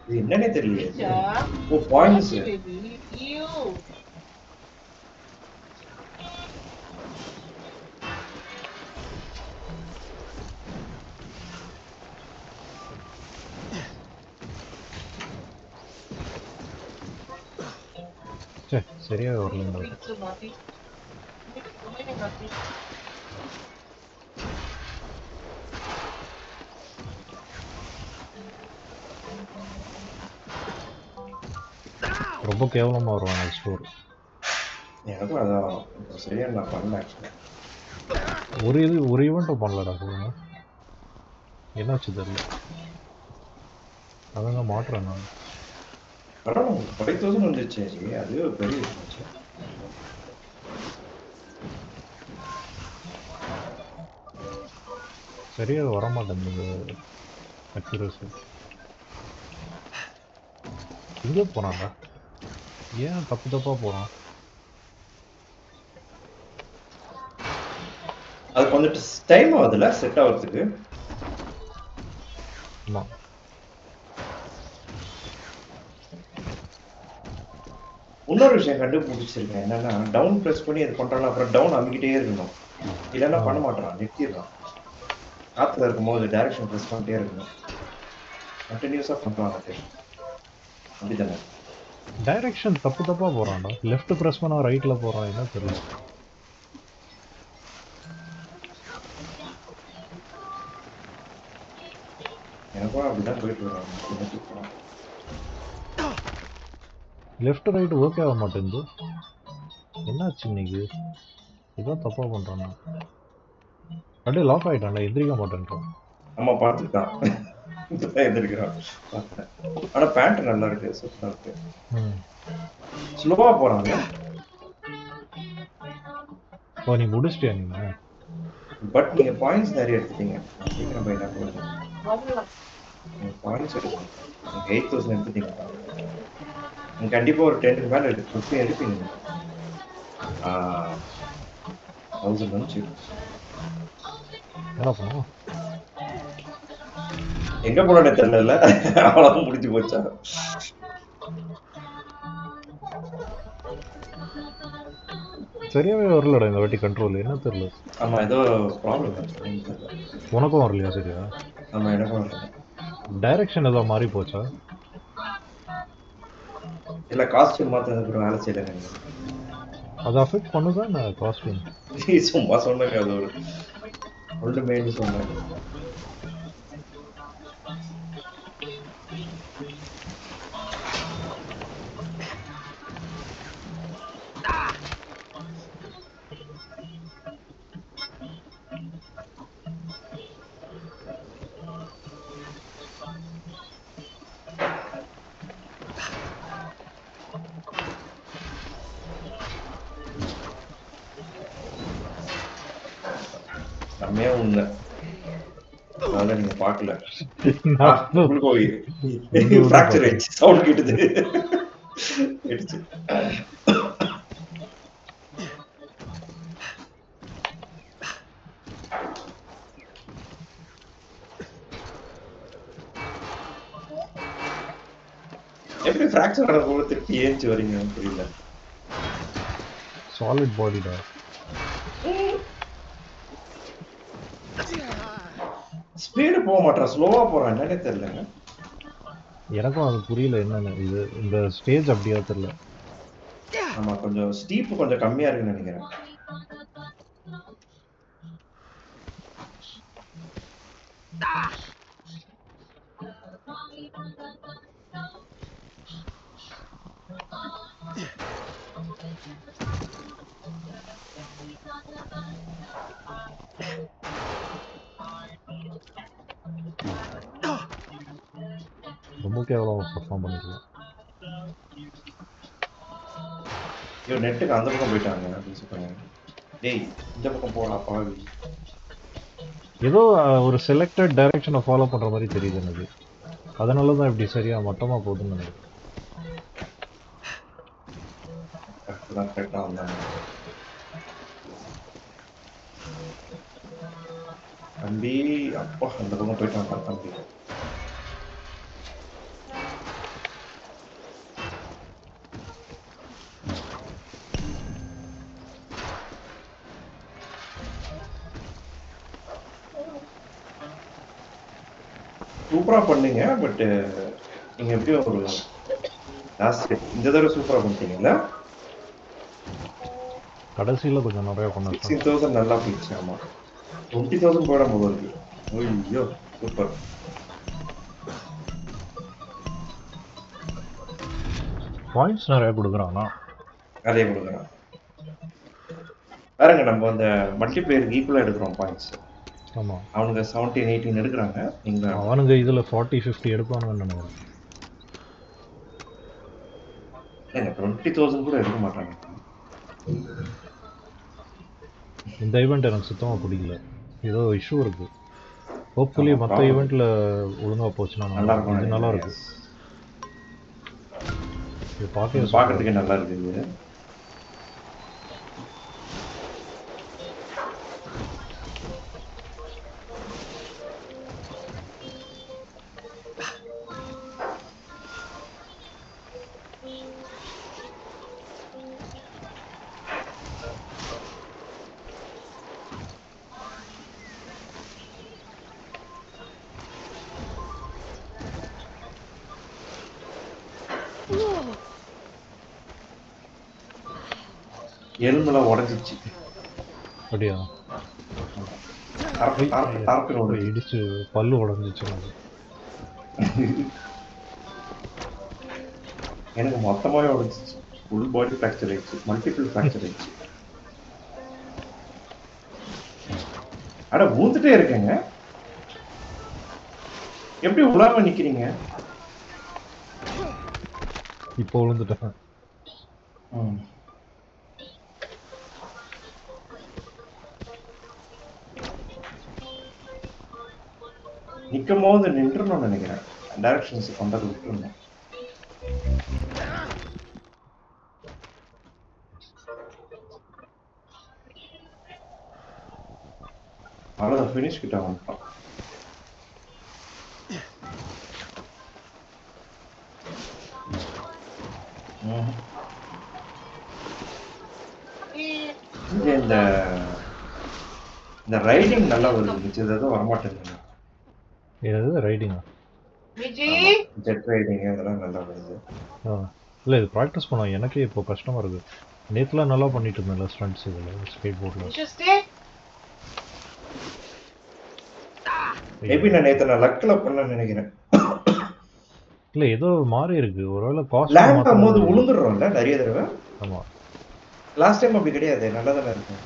இது என்னன்னே தெரியலையே இது. Sure. ஓ பாயிண்ட்ஸ். Naughty baby. You. சே சரியாவே வரல இந்த வாட்டி. Being so naughty. Being naughty. ரொம்ப கேவலமா வரும் அந்த ஸ்டோர். எனக்கும் அதான் இப்போ சரியா நான் பண்ணல ஆக்சுவலி. ஒரு ஈவெண்ட்டும் பண்ணலடா சொல்லுங்க. என்னாச்சு தெரியல. அதான் மாட்டுறேன் நான். பரவாயில்ல 5000 வந்துச்சு. அதுவே ஒரு பெரிய விஷயம். சரியா வர மாட்டேங்குது அக்யூரசி. இங்கே போனான்டா. ஏன் தப்பு தப்பா போறான்? அதுக்கு வந்துட்டு டைம் ஆகுதுல்ல செட் ஆகிறதுக்கு. ஆமா. இன்னொரு விஷயம் கண்டுபிடிச்சிருக்கேன் என்னன்னா டவுன் ப்ரெஸ் பண்ணி இது பண்றாங்க அப்புறம் டவுன் அமுக்கிட்டே இருக்கணும். இல்லைன்னா பண்ண மாட்டான் நிறுத்திடுறான். காத்துல இருக்கும்போது டைரக்ஷன் ப்ரெஸ் பண்ணிட்டே இருக்கணும். கண்டினியூஸா பண்றான் அது. அப்படிதானே? டைரக்ஷன் தப்பு தப்பா போறான்டா. லெஃப்ட் பிரஸ் பண்ணா ரைட்ல போறான் என்ன தெரியல. எனக்கும் அப்படிதான் போயிட்டு இருக்கான். லெஃப்ட் ரைட் ஓகே ஆக மாட்டேங்குது. என்னாச்சு இன்னைக்கு? இதான் தப்பா பண்றான். அப்படியே லாக் ஆயிட்டான்டா. எந்திரிக்க மாட்டேன்றான். ஆமா பார்த்துட்டான். எதிர்க்கிறான். ஆனா பேண்ட் நல்லா இருக்கு சூப்பரா இருக்கு. ஸ்லோவா போறாங்க. ஓ நீ முடிச்சிட்டியா நீங்க? பட் நீங்க பாயிண்ட்ஸ் நிறைய எடுத்துட்டீங்க. சீக்கிரம் போய் என்ன போடுங்க. பாயிண்ட்ஸ் எடுக்கணும். 8000 எடுத்துட்டீங்க. நீங்க கண்டிப்பா ஒரு 10 மேல எடுத்து 50 எடுப்பீங்க. 1000 வந்துச்சு. என்ன பண்ணுவோம்? எங்க போனே தெரியல. அவ்வளவு முடிஞ்சு போச்சா? சரியாவே வரலடா இந்த வாட்டி கண்ட்ரோல் என்ன தெரியல. ஆமா ஏதோ ப்ராப்ளம். உனக்கும் வரலையா? சரியா? ஆமா எனக்கும் வரல. டைரக்ஷன் ஏதோ மாறி போச்சா? இல்ல காஸ்டியூம் மாத்ததுக்கு அப்புறம் வேலை செய்யல. அது அஃபெக்ட் பண்ணுதா என்ன காஸ்டியூம்? சும்மா சொன்னாங்க அது ஒரு ஒன்றுமே சொன்னாங்க. செம்மையா உண்மை. அதனால நீங்க பார்க்கல. ஃப்ராக்சர் ஆயிடுச்சு. சவுண்ட் கேட்டது. கேட்டுச்சு. எப்படி ஃப்ராக்சர் ஆன போல திருப்பி ஏஞ்சி வரீங்க புரியல. சாலிட் பாடிடா. ஸ்பீடு போக மாட்டான் ஸ்லோவா போறான் என்னன்னே தெரியலங்க. எனக்கும் அது புரியல என்னன்னு. இது இந்த ஸ்டேஜ் அப்படியா தெரியல. ஆமா கொஞ்சம் ஸ்டீப் கொஞ்சம் கம்மியா இருக்குன்னு நினைக்கிறேன். ரொம்ப கேவலம் பர்ஃபார்ம் பண்ணிருக்கேன். ஐயோ நெட்டுக்கு அந்த பக்கம் போயிட்டாங்க. டேய் இந்த பக்கம் போடா பாவி. ஏதோ ஒரு செலக்டட் டைரக்ஷனை ஃபாலோ பண்ற மாதிரி தெரியுது எனக்கு. அதனால தான் இப்படி சரியா மட்டமா போகுதுன்னு நினைக்கிறேன். கரெக்டா வந்தாங்க. தம்பி அப்பா அந்த பக்கம் போயிட்டான் தம்பி. சூப்பரா பண்ணீங்க. பட் நீங்க எப்படியும் ஒரு லாஸ்ட் இந்த தடவை சூப்பரா பண்ணிட்டீங்கல்ல. கடைசியில் கொஞ்சம் நிறையா பண்ண 16,000 நல்லா போயிடுச்சு. ஆமா 20,000 போட போல இருக்கு. ஐயோ சூப்பர். பாயிண்ட்ஸ் நிறையா கொடுக்குறாங்கண்ணா. அதே கொடுக்குறான் பாருங்க. நம்ம அந்த மல்டிபிளேயருக்கு ஈக்குவலாக எடுக்கிறோம் பாயிண்ட்ஸ். ஆமாம், அவனுங்க 17, 18 எடுக்கிறாங்க. நீங்க அவனுங்க இதில் 40, 50 எடுப்பானுங்கன்னு நினைக்கிறேன். 20,000 கூட எடுக்க மாட்டாங்க. இந்த ஈவெண்ட் எனக்கு சுத்தமாக பிடிக்கல, ஏதோ இஷ்யூ இருக்குது. ஹோப்ஃபுல்லி ஆமா, மற்ற problem. ஈவெண்ட்டில் ஒழுங்காக போச்சுன்னா நல்லா நல்லா இருக்கும். இது நல்லா நினைக்கிறேன். இருக்கு. Yes. இது பார்க்கவே சூப்பரா பார்க்கறதுக்கே நல்லா இருக்குது. எலும்பெல்லாம் உடஞ்சிச்சு. அப்படியா? இடிச்சு பல்லு உடஞ்சிச்சு. எனக்கு மொத்தமாவே உடஞ்சிச்சு. ஃபுல் பாடி ஃப்ராக்சர் ஆயிடுச்சு. மல்டிபிள் ஃப்ராக்சர் ஆயிடுச்சு. அட ஊந்துட்டே இருக்கேங்க. எப்படி உலாம நிக்கிறீங்க? இப்போ விழுந்துட்டேன். நிக்கும் போது நின்றுணும்னு நினைக்கிறேன். டைரக்ஷன்ஸ் கொண்டது விட்டுருந்தேன். அவ்வளோதான், ஃபினிஷ் கிட்ட வந்துட்டோம். இந்த ரைடிங் நல்லா வருது. மிச்சது எதுவும் வரமாட்டேங்குது. ஏதாவது ரைடிங்கா? ஜெட் ரைடிங் அதெல்லாம் நல்லா வருது. இல்லை, இது ப்ராக்டிஸ் பண்ணோம். எனக்கே இப்போ கஷ்டமாக இருக்குது. நேற்றுலாம் நல்லா பண்ணிட்டு இருந்தேன்ல ஸ்டண்ட்ஸ் இதில் ஸ்கேட் போர்டில். மேபி நான் நேற்று நான் லக்கில் பண்ணேன்னு நினைக்கிறேன். இல்லை, ஏதோ மாறி இருக்கு. ஒருவேளை காஸ்ட் லேண்ட் ஆகும்போது விழுந்துடுறோம்ல நிறைய தடவை. ஆமாம், லாஸ்ட் டைம் அப்படி கிடையாது. நல்லா தானே இருக்கும்.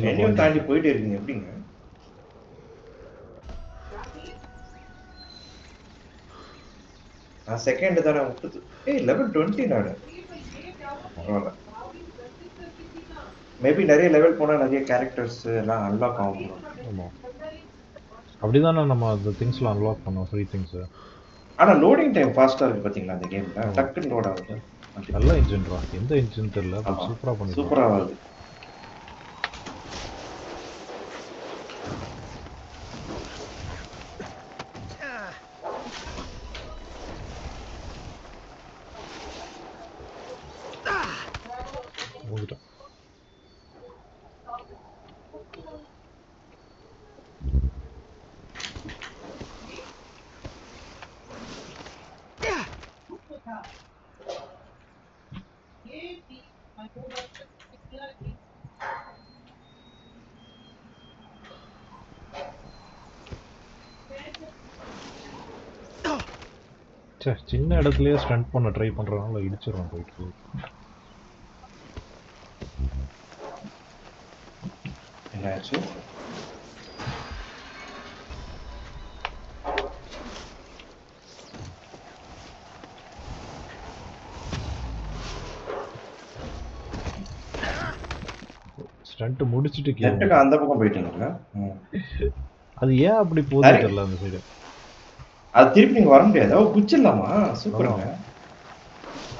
என்னையும் தாண்டி போயிட்டே இருக்கீங்க எப்படிங்க? நான் செகண்ட் தானே விட்டுது. லெவல் 20 நாடு. பரவாயில்ல. மேபி நிறைய லெவல் போனால் நிறைய கேரக்டர்ஸ் எல்லாம் அன்லாக் ஆகும். ஆமாம், அப்படிதானே நம்ம அந்த திங்ஸ்லாம் அன்லாக் பண்ணோம், ஃப்ரீ திங்ஸ். ஆனால் லோடிங் டைம் ஃபாஸ்ட்டாக இருக்குது பார்த்தீங்களா அந்த கேமில். டக்குன்னு லோட் ஆகுது. நல்ல இன்ஜின்ரா. எந்த இன்ஜின் தெரியல, சூப்பராக பண்ணி சூப்பராக ஆகுது. சின்ன இடத்துலயே ஸ்டண்ட் பண்ண ட்ரை பண்றதுனால இடிச்சிடுறோம் போயிட்டு. என்னாச்சு? ஸ்டண்ட் முடிச்சிட்டு நெட்டுக்கு அந்த பக்கம் போயிட்டீங்களா? அது ஏன் அப்படி போகுது தெரியல அந்த சைடு. அது திருப்பி நீங்க வர முடியாது. குச்சிடலாமா? சூப்பருங்க.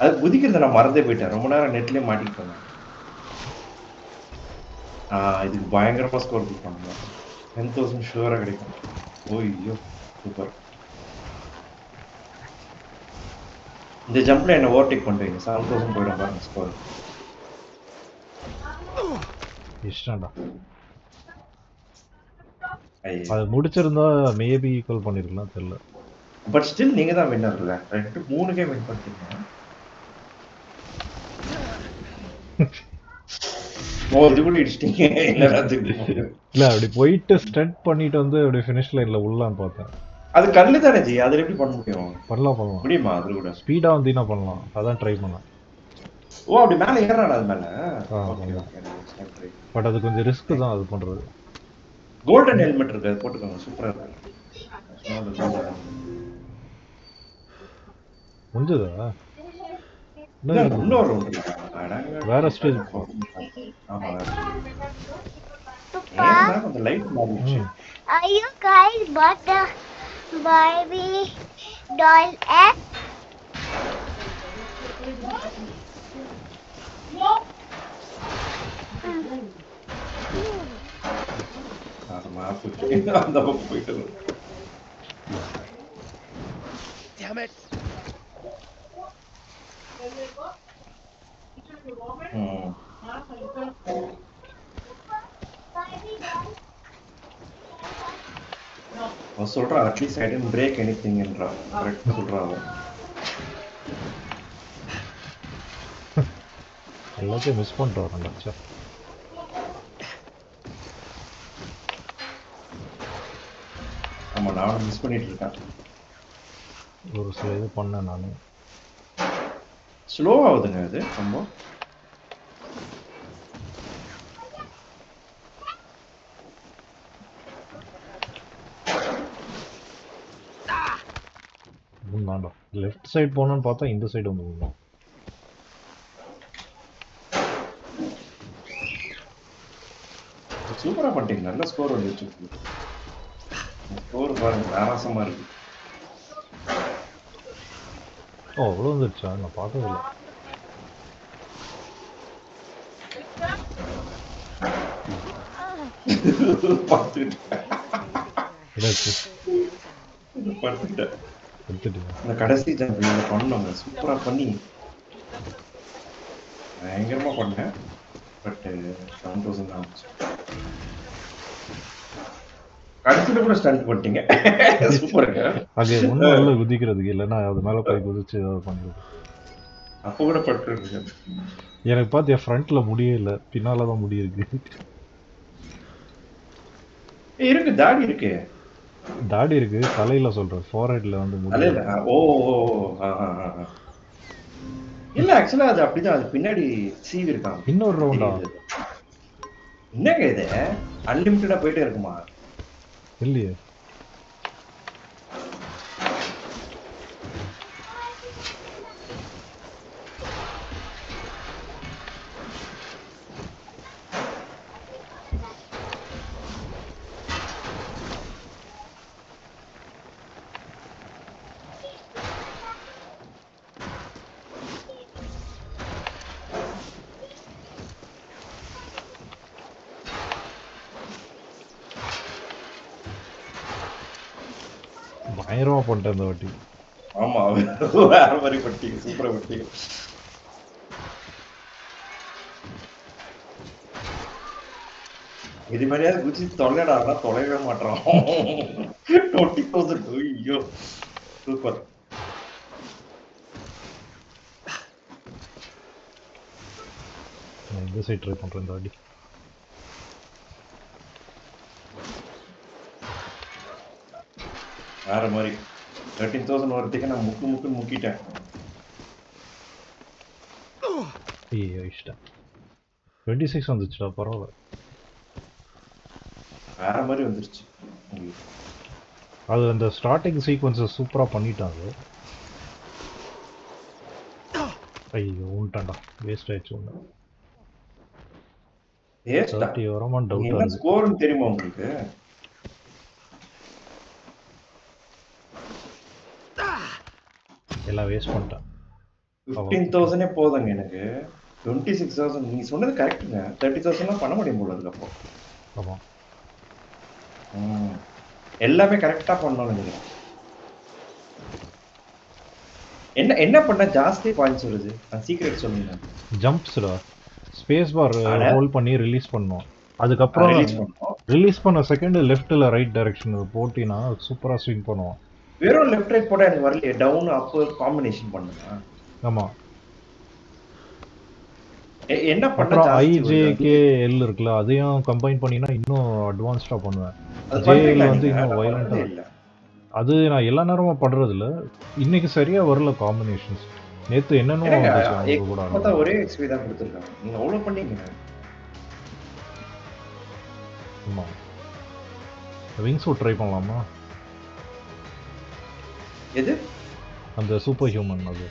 அது குதிக்கிறது நான் மறந்தே போயிட்டேன். ரொம்ப நேரம் நெட்லயே மாட்டிக்கிட்டேன். இதுக்கு பயங்கரமா ஸ்கோர் கொடுப்பாங்க. 10,000 ஷூரா கிடைக்கும். ஓய்யோ சூப்பர். இந்த ஜம்ப்ல என்ன ஓவர்டேக் பண்ணுவீங்க. 7,000 போயிடும் பாருங்க ஸ்கோர். இஷ்டம்டா. ஐயோ அது முடிச்சிருந்தா மேபி ஈக்குவல் பண்ணிருக்கலாம் தெரியல. பட் ஸ்டில் நீங்க தான் வின்னர் இல்ல 2-3 கேம் வின் பண்ணிட்டீங்க. இது கூட இடிச்சிட்டீங்க என்னடா இல்ல அப்படி போயிட்டு ஸ்டண்ட் பண்ணிட்டு வந்து அப்படி ஃபினிஷ் லைன்ல உள்ளான்னு பார்த்தேன். அது கல்லு தானே ஜி, அதுல எப்படி பண்ண முடியும்? பண்ணலாம் முடியுமா அது கூட? ஸ்பீடா வந்தீங்கன்னா பண்ணலாம், அதான் ட்ரை பண்ணேன். ஓ அப்படி மேல ஏறாடா அது மேல. ஓகே பண்ணலாம். ஓகே. பட் அது கொஞ்சம் ரிஸ்க் தான் அது பண்றது. கோல்டன் ஹெல்மெட் இருக்கு, அது போட்டுக்கோங்க, சூப்பரா இருக்கு. முடிஞ்சதா? இன்னொரு ரவுண்ட் வேற ஸ்டேஜ். ஆமா ஏன்னா கொஞ்சம் லைட் மாறிடுச்சு. Are you guys bought the Barbie doll app? அந்த பக்கம் போயிட்டு Damn it. சொல்றா அட்லீஸ்ட் ஐ டென்ட் பிரேக் எனிதிங்ன்றா. கரெக்ட் சொல்றா அவ. எல்லாத்தையும் மிஸ் பண்ணிட்டு வரேன் லட்சா. ஆமா நானும் மிஸ் பண்ணிட்டு இருக்கேன். ஒரு சில இது பண்ணேன் நானு. ஸ்லோ ஆகுதுங்க அது ரொம்ப. வேண்டாம் லெஃப்ட் சைடு போனோன்னு பார்த்தா இந்த சைடு வந்து சூப்பரா பண்ணிட்டீங்க, நல்ல ஸ்கோர் வந்துச்சு. ஸ்கோர் பாருங்க ஆராசமா இருக்கு. ஓ அவ்வளோ வந்துருச்சா? நான் பார்த்ததில்ல. இந்த கடைசி ஜம்ப் பண்ணோங்க, சூப்பரா பண்ணி பயங்கரமா பண்ணேன். பட் 7000 தான் ஆச்சு. கடைசியில கூட ஸ்டண்ட் பண்ணிட்டீங்க, சூப்பருங்க. அங்கே ஒன்றும் இல்லை குதிக்கிறதுக்கு, இல்லைன்னா அது மேலே போய் குதிச்சு ஏதாவது பண்ணிடுது. அப்போ கூட பட்டு எனக்கு பார்த்து என் ஃப்ரண்ட்ல முடியல, பின்னால தான் முடி இருக்கு. இருக்கு தாடி இருக்கு. தாடி இருக்கு தலையில சொல்றேன், ஃபோர்ஹெட்ல வந்து முடி. ஓ இல்ல ஆக்சுவலா அது அப்படிதான், அது பின்னாடி சீவி இருக்காங்க. இன்னொரு ரவுண்டா? என்னங்க இது அன்லிமிட்டடா போயிட்டே இருக்குமா? இல்லையே. பயங்கரமா பண்ணிட்டேன் இந்த வாட்டி. ஆமா வேற மாதிரி பட்டீங்க, சூப்பரா பட்டீங்க. இது மாதிரியாவது குச்சி தொலைடாடா, தொலைவே மாட்டோம். 20,000. ஐயோ சூப்பர். இந்த சைட் ட்ரை பண்றேன் இந்த வாட்டி. வேற மாதிரி 13,000 வரதுக்கு நான் முக்கு முக்கிட்டேன். ஐயோ இஷ்டம் 26 வந்துச்சுடா, பரவாயில்ல. வேற மாதிரி வந்துருச்சு. அது அந்த ஸ்டார்டிங் சீக்வன்ஸை சூப்பரா பண்ணிட்டாங்க. ஐயோ உண்டாண்டா, வேஸ்ட் ஆயிடுச்சு. ஒன்று 30 வரமான்னு டவுட் என்ன ஸ்கோர்னு தெரியுமா உங்களுக்கு? எல்லாம் வேஸ்ட் பண்ணிட்டேன். 15,000 போதுங்க எனக்கு. 26,000 நீங்க சொன்னது கரெக்ட்டுங்க. 30,000 பண்ண முடியும் போல அதுக்கப்புறம். ஆமா எல்லாமே கரெக்டா பண்ணணும் நினைக்கிறேன். என்ன பண்ண ஜாஸ்தி பாயிண்ட்ஸ் வருது? நான் சீக்ரெட் சொல்லுங்க. ஜம்ப்ஸ்டா, ஸ்பேஸ் பார் ஹோல்ட் பண்ணி ரிலீஸ் பண்ணோம். அதுக்கப்புறம் ரிலீஸ் பண்ணோம். ரிலீஸ் பண்ண செகண்ட் லெஃப்ட்ல ரைட் டைரக்ஷன் போட்டினா சூப்பரா ஸ்விங் பண்ணுவான். வெறும் லெஃப்ட் ரைட் போட்டா எனக்கு வரலையே, டவுன் அப் காம்பினேஷன் பண்ணுங்க. ஆமா. என்ன பண்ண அப்புறம் ஜாஸ்தி IJKL இருக்குல்ல, அதையும் கம்பைன் பண்ணினா இன்னும் அட்வான்ஸ்டா பண்ணுவேன். அது JL பண்றீங்களா வந்து நீங்க? இன்னும் நான் வயலண்டா. பண்ணதே இல்ல. அது நான் எல்லா நேரமும் பண்றது இல்ல. இன்னைக்கு சரியா வரல காம்பினேஷன்ஸ். நேத்து என்னென்னமோ என்னங்க வந்துச்சு அவங்க கூட பார்த்தா ஆடுறது. ஒரே எக்ஸ்பி தான் கொடுத்துருக்காங்க. நீங்க அவ்வளவு பண்ணீங்க. ஆமா. விங் சூட் ட்ரை பண்ணலாமா? எது? அந்த சூப்பர் ஹியூமன் அது.